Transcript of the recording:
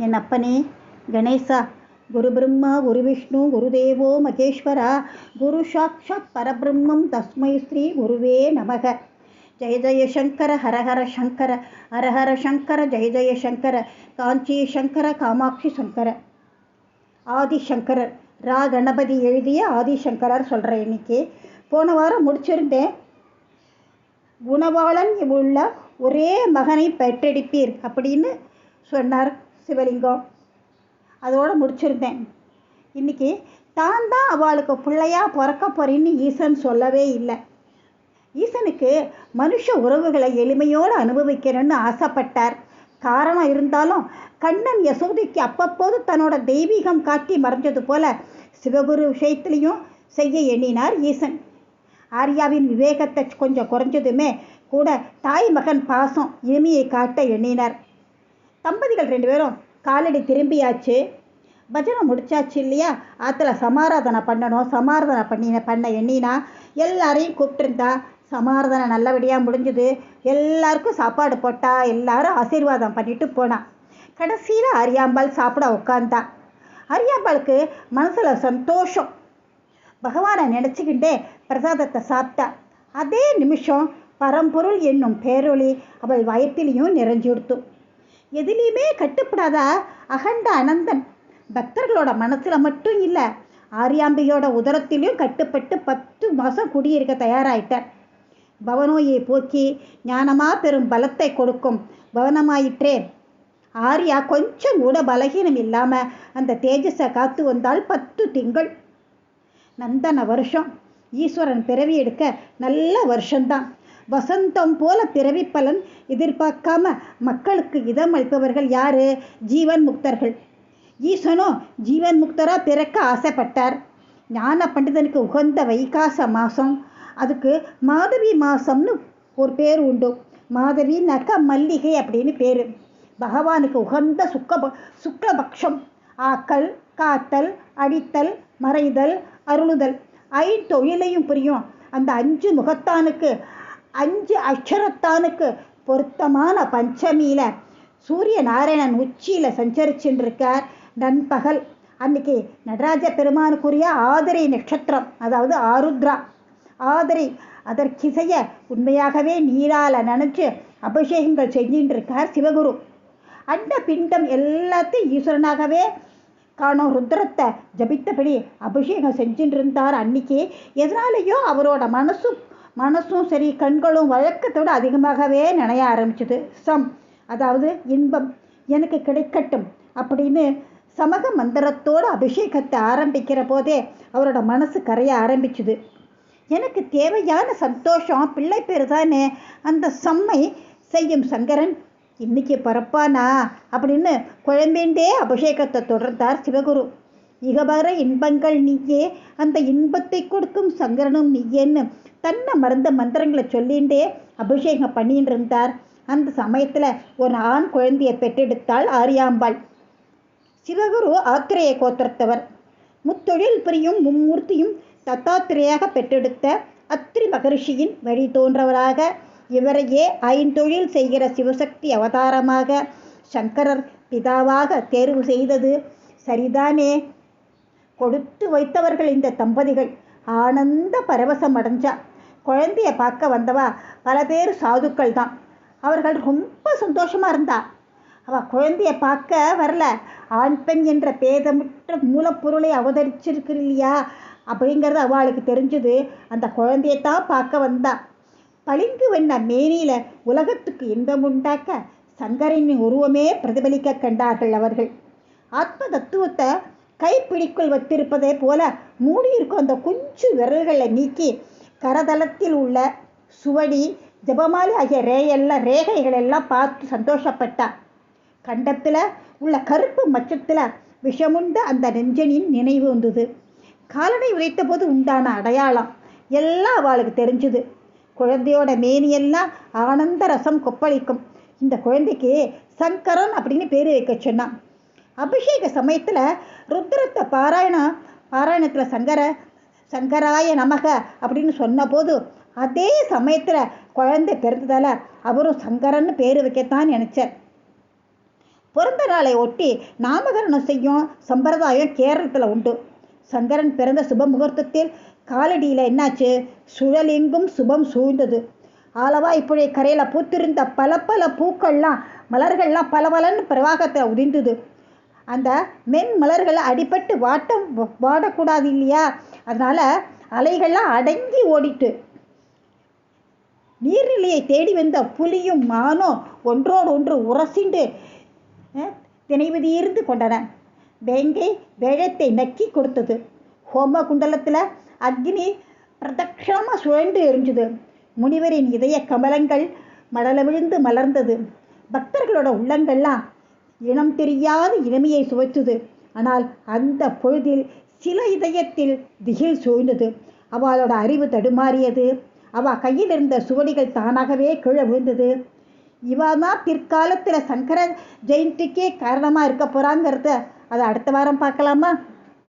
என் அப்பனே கணேசா, குரு பிரம்மா குரு விஷ்ணு குருதேவோ மகேஸ்வரா, குரு சாட்சாத் பரபிரம்மம் தஸ்மை ஸ்ரீ குருவே நமக. ஜெய ஜெய சங்கர ஹரஹர சங்கர, ஹரஹர சங்கர ஜெய ஜெய சங்கர, காஞ்சி சங்கர காமாட்சி சங்கர. ஆதிசங்கரர் ரா கணபதி எழுதிய ஆதிசங்கரர் சொல்கிறேன். இன்னைக்கு போன வாரம் முடிச்சிருந்தேன். குணவாளன் உள்ள ஒரே மகனை பெற்றெடுப்பீர் அப்படின்னு சொன்னார் சிவலிங்கம். அதோடு முடிச்சிருந்தேன். இன்னைக்கு தான் அவளுக்கு பிள்ளையா பிறக்க போறேன்னு ஈசன் சொல்லவே இல்லை. ஈசனுக்கு மனுஷ உறவுகளை எளிமையோடு அனுபவிக்கணும்னு ஆசைப்பட்டார். காரணம் இருந்தாலும் கண்ணன் யசோதைக்கு அப்பப்போது தன்னோட தெய்வீகம் காட்டி மறைஞ்சது போல சிவகுரு விஷயத்திலையும் செய்ய எண்ணினார் ஈசன். ஆர்யாவின் விவேகத்தை கொஞ்சம் குறைஞ்சதுமே கூட தாய் மகன் பாசம் இனிமையை காட்ட எண்ணினார். தம்பதிகள் 2 பேரும் காலடி திரும்பியாச்சு, பஜனை முடிச்சாச்சு இல்லையா. ஆற்றுல சமாராதனை பண்ணணும். சமாராதனை பண்ண எண்ணினா எல்லாரையும் கூப்பிட்டுருந்தா. சமாராதனை நல்லபடியாக முடிஞ்சுது. எல்லாருக்கும் சாப்பாடு போட்டா. எல்லாரும் ஆசீர்வாதம் பண்ணிட்டு போனா. கடைசியில் ஆரியாம்பாள் சாப்பிட உட்காந்தா. ஆரியாம்பாளுக்கு மனசில் சந்தோஷம். பகவானை நினச்சிக்கிட்டே பிரசாதத்தை சாப்பிட்டா. அதே நிமிஷம் பரம்பொருள் என்னும் பேரொளி அவள் வயத்திலையும் நிறைஞ்சுடுத்து. எதுலேயுமே கட்டுப்படாத அகண்ட அனந்தன் பக்தர்களோட மனசில் மட்டும் இல்லை, ஆரியாம்பியோட உதரத்திலையும் கட்டுப்பட்டு 10 மாதம் குடியிருக்க தயாராயிட்டார். பவனோயை போக்கி ஞானமாக பெரும் பலத்தை கொடுக்கும் பவனமாயிற்றே. ஆரியா கொஞ்சம் கூட பலகீனம் இல்லாமல் அந்த தேஜஸை காத்து வந்தால் 10 திங்கள். நந்தன வருஷம். ஈஸ்வரன் பிறவி எடுக்க நல்ல வருஷம்தான். வசந்தம் போல பிறவி பலன் எதிர்பார்க்காம மக்களுக்கு இதம் அளிப்பவர்கள் யாரு? ஜீவன் முக்தர்கள். ஈசனோ ஜீவன் முக்தரா பிறக்க ஆசைப்பட்டார். ஞான பண்டிதனுக்கு உகந்த வைகாச மாதம். அதுக்கு மாதவி மாதம்னு ஒரு பேர் உண்டு. மாதவினாக்கா மல்லிகை அப்படின்னு பேர். பகவானுக்கு உகந்த சுக்லபக்ஷம். ஆக்கல், காத்தல், அடித்தல், மறைதல், அருளுதல் 5 தொழிலையும் புரியும். அந்த 5 முகத்தானுக்கு 5 அக்ஷரத்தானுக்கு பொருத்தமான பஞ்சமியில சூரிய நாராயணன் உச்சியில சஞ்சரிச்சுருக்கார். நண்பகல் அன்னைக்கு நடராஜ பெருமானுக்குரிய ஆதிரை நட்சத்திரம், அதாவது ஆருத்ரா. ஆதிரை அதற்கிசைய உண்மையாகவே நீரால நனைச்சு அபிஷேகங்கள் செஞ்சுட்டு இருக்கார் சிவகுரு. அண்ட பிண்டம் எல்லாத்தையும் ஈஸ்வரனாகவே காணும் ருத்ரத்தை ஜபித்தபடி அபிஷேகம் செஞ்சுட்டு இருந்தார். அன்னைக்கு எதனாலேயோ அவரோட மனசும் சரி கண்களும் வழக்கத்தோடு அதிகமாகவே நினைய ஆரம்பிச்சது. அதாவது இன்பம் எனக்கு கிடைக்கட்டும் அப்படின்னு சமக மந்திரத்தோடு அபிஷேகத்தை ஆரம்பிக்கிற போதே அவரோட மனசு கரைய ஆரம்பிச்சுது. எனக்கு தேவையான சந்தோஷம் பிள்ளை பேர் தானே. அந்த சம்மை செய்யும் சங்கரன் இன்னைக்கு பரப்பானா அப்படின்னு குழம்பேண்டே அபிஷேகத்தை தொடர்ந்தார் சிவகுரு. இகபர இன்பங்கள் நீயே, அந்த இன்பத்தை கொடுக்கும் சங்கரனும் நீயேன்னு தன்னை மறந்த மந்திரங்களை சொல்லிண்டே அபிஷேகம் பண்ணிட்டு இருந்தார். அந்த சமயத்தில் ஒரு ஆண் குழந்தையை பெற்றெடுத்தாள் ஆரியாம்பாள். சிவகுரு ஆத்திரேய கோத்திரத்தவர். முத்தொழில் புரியும் மும்மூர்த்தியும் தத்தாத்திரேயாக பெற்றெடுத்த அத்திரி மகரிஷியின் வழி தோன்றவராக இவரையே 5 தொழில் செய்கிற சிவசக்தி அவதாரமாக சங்கரர் பிதாவாக தேர்வு செய்தது சரிதானே? கொடுத்து வைத்தவர்கள் இந்த தம்பதிகள். ஆனந்த பரவசம் அடைஞ்சா. குழந்தைய பார்க்க வந்தவா பல பேர் சாதுக்கள் தான். அவர்கள் ரொம்ப சந்தோஷமாக இருந்தா. அவள் குழந்தைய பார்க்க வரல, ஆண் பெண் என்ற பேதமுற்ற மூலப்பொருளை அவதரிச்சிருக்கு இல்லையா அப்படிங்கிறது அவளுக்கு தெரிஞ்சது. அந்த குழந்தையத்தான் பார்க்க வந்தா. பளிங்கு வண்ண மேனியில் உலகத்துக்கு இன்பம் உண்டாக்க சங்கரனின் உருவமே பிரதிபலிக்க கண்டார்கள் அவர்கள். ஆத்ம தத்துவத்தை கைப்பிடிக்குள் வைத்திருப்பதே போல மூடியிருக்கும் அந்த குஞ்சு விரல்களை நீக்கி கரதளத்தில் உள்ள சுவடி ஜபமாலி ஆகிய ரேகைகள் எல்லாம் பார்த்து சந்தோஷப்பட்டா. கண்டத்தில் உள்ள கருப்பு மச்சத்தில் விஷமுண்ட அந்த நெஞ்சனின் நினைவு வந்தது. காலனை உரைத்த போது உண்டான அடையாளம் எல்லாம் அவளுக்கு தெரிஞ்சுது. குழந்தையோட மேனியெல்லாம் ஆனந்த ரசம் கொப்பளிக்கும். இந்த குழந்தைக்கு சங்கரன் அப்படின்னு பேர் வைக்க சொன்னான். அபிஷேக சமயத்தில் ருத்ரத்தை பாராயணத்தில் சங்கராய நமக அப்படின்னு சொன்ன போது அதே சமயத்தில் குழந்தை பிறந்ததால் அவரும் சங்கரன்னு பேர் வைக்கத்தான் நினச்சார். பிறந்த நாளை ஒட்டி நாமகரணம் செய்யும் சம்பிரதாயம் கேரளத்தில் உண்டு. சங்கரன் பிறந்த சுப முகூர்த்தத்தில் காலடியில் என்னாச்சு, சுழலெங்கும் சுபம் சூழ்ந்தது. ஆலவாய்ப்புழை கரையில் பூத்திருந்த பல பல பூக்கள்லாம் மலர்கள்லாம் பலபலன்னு பிரவாகத்தில் உதிர்ந்தது. அந்த மென் மலர்களை அடிபட்டு வாடக்கூடாது இல்லையா, அதனால அலைகள்லாம் அடங்கி ஓடிட்டு. நீர்நிலையை தேடி வந்த புலியும் மானும் ஒன்றோடு ஒன்று உரசிண்டு திணைவதியிருந்து கொண்டன. வேங்கை வேழத்தை நக்கி கொடுத்தது. ஹோம குண்டலத்தில் அக்னி பிரதட்சணமாக சுழண்டு எரிஞ்சுது. முனிவரின் இதய கமலங்கள் மடல விழுந்து மலர்ந்தது. பக்தர்களோட உள்ளங்கள்லாம் இனம் தெரியாத இனிமையை சுவைத்தது. ஆனால் அந்த பொழுதில் சில இதயத்தில் திகில் சூழ்ந்தது. அவளோட அறிவு தடுமாறியது. அவள் கையில் இருந்த சுவடிகள் தானாகவே கீழே விழுந்தது. இவதான் பிற்காலத்தில் சங்கர ஜெயந்திக்கே காரணமாக இருக்க போகிறாங்கிறத அதை அடுத்த வாரம் பார்க்கலாமா?